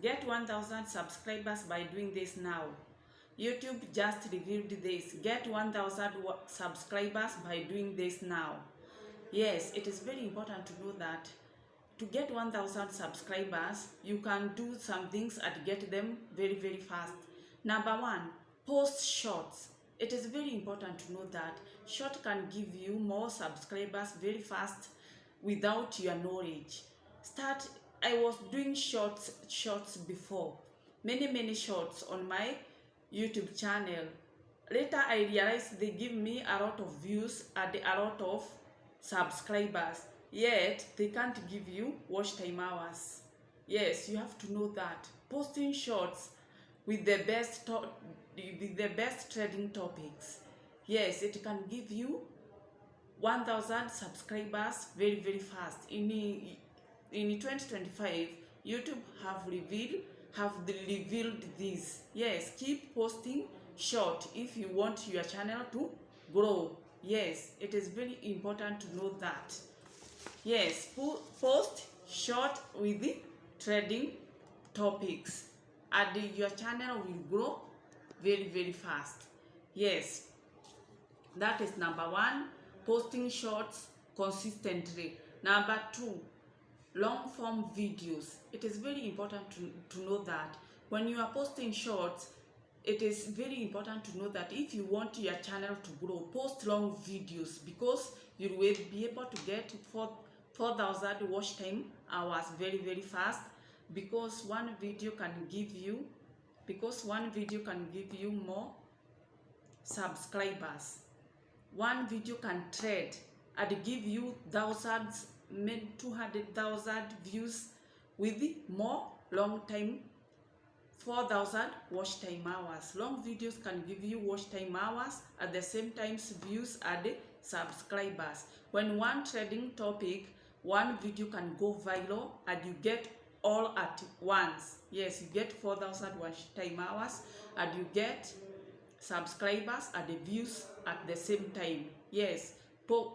Get 1000 subscribers by doing this now. YouTube just revealed this. Get 1000 subscribers by doing this now. Yes, it is very important to know that to get 1000 subscribers, you can do some things and get them very, very fast. Number one, post shorts. It is very important to know that short can give you more subscribers very fast without your knowledge. I was doing shorts before, many shorts on my YouTube channel. Later I realized they give me a lot of views and a lot of subscribers, yet they can't give you watch time hours. Yes, you have to know that posting shorts with the best trending topics, yes, it can give you 1000 subscribers very, very fast. In 2025, YouTube have revealed this. Yes, keep posting short if you want your channel to grow. Yes, it is very important to know that. Yes, post short with the trending topics and your channel will grow very, very fast. Yes, that is number one, posting shorts consistently. Number two, long form videos. It is very important to know that when you are posting shorts, it is very important to know that if you want your channel to grow, post long videos, because you will be able to get 4,000 watch time hours very, very fast, because one video can give you more subscribers. One video can trade and give you thousands, maybe 200,000 views with more long time, 4,000 watch time hours. Long videos can give you watch time hours at the same time views and subscribers. When one trending topic, one video can go viral and you get all at once. Yes, you get 4,000 watch time hours and you get subscribers and the views at the same time. Yes, put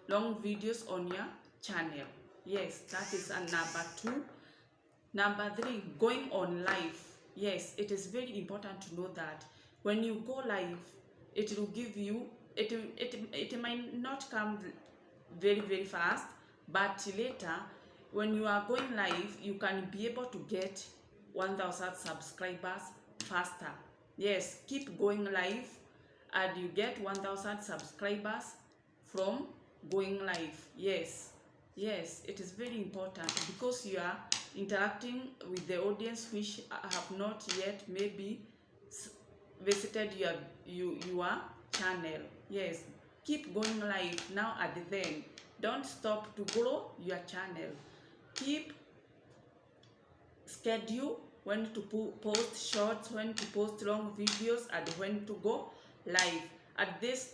long videos on your channel. Yes, that is number two. Number three, going on live. Yes, it is very important to know that when you go live, it will give you, it might not come very, very fast, but later when you are going live, you can be able to get 1000 subscribers faster. Yes, keep going live and you get 1000 subscribers from going live. Yes, it is very important because you are interacting with the audience which have not yet maybe visited your channel. Yes, keep going live now and then. Don't stop to grow your channel. Keep schedule when to post shorts, when to post long videos, and when to go live. At these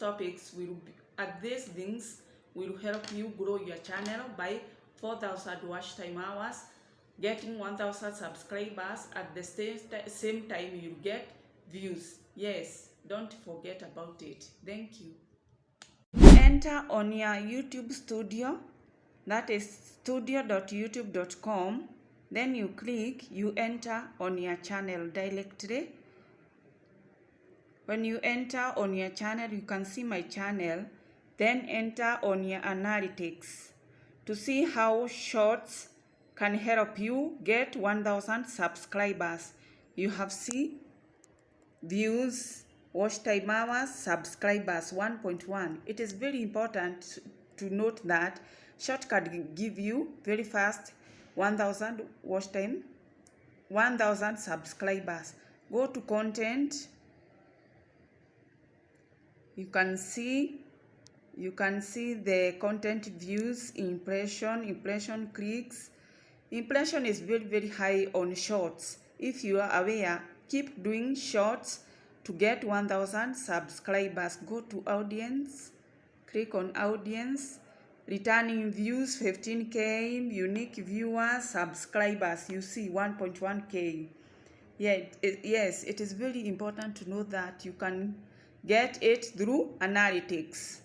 things will help you grow your channel by 4,000 watch time hours, getting 1,000 subscribers. At the same time you get views. Yes, don't forget about it. Thank you. Enter on your YouTube studio, that is studio.youtube.com. then you enter on your channel directly. When you enter on your channel, you can see my channel. Then enter on your analytics to see how shorts can help you get 1,000 subscribers. You have views, watch time hours, subscribers 1.1. It is very important to note that short can give you very fast 1,000 watch time, 1,000 subscribers. Go to content. You can see the content views, impression clicks. Impression is very, very high on shorts. If you are aware, keep doing shorts to get 1,000 subscribers. Go to audience, click on audience, returning views 15k, unique viewers, subscribers, you see 1.1k. Yes, it is very important to know that you can get it through analytics.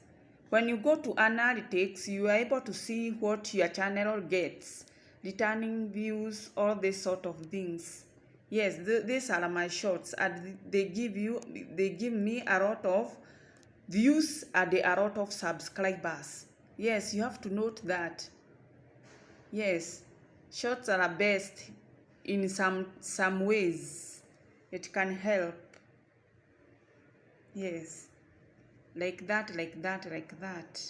When you go to analytics, you are able to see what your channel gets. returning views, all these sort of things. Yes, these are my shorts, and they give me a lot of views and a lot of subscribers. Yes, you have to note that. Yes, shorts are best in some ways. It can help. Yes, like that, like that, like that.